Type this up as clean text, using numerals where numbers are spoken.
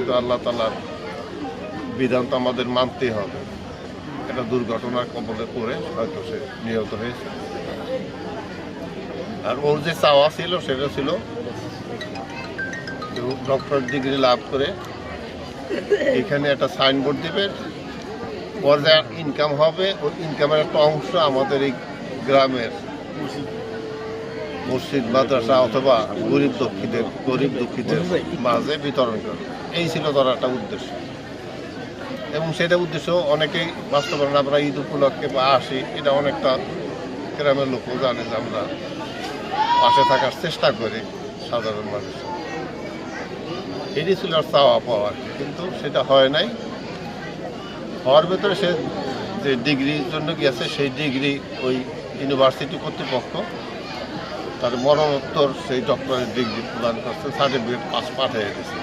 কিন্তু আল্লাহ তাআলার বিধান তো আমাদের মানতেই হবে। একটা দুর্ঘটনার কবলে পড়ে হয়তো সে নিহত হয়েছে। আর ওর যে চাওয়া ছিল সেটা ছিল ডক্টর ডিগ্রি লাভ করে এখানে একটা সাইনবোর্ড দিবে, ওর যা ইনকাম হবে ওই ইনকামের একটা অংশ আমাদের এই গ্রামের মসজিদ মাদ্রাসা অথবা গরিব দুঃখীদের মাঝে বিতরণ করে। এই ছিল তার একটা উদ্দেশ্য, এবং সেটা উদ্দেশ্য অনেকেই বাস্তবায়ন। আমরা ঈদ উপলক্ষে বা আসি, এটা অনেকটা গ্রামের লোকও জানে যে আমরা পাশে থাকার চেষ্টা করি সাধারণ মানুষের। এটি ছিল আর চাওয়া পাওয়া, কিন্তু সেটা হয় নাই। হওয়ার ভেতরে সে যে ডিগ্রির জন্য গিয়েছে সেই ডিগ্রি ওই ইউনিভার্সিটি কর্তৃপক্ষ তার মরণোত্তর সেই ডক্টরেট ডিগ্রি প্রদান করছে, সার্টিফিকেট পাঠিয়ে দিয়েছে।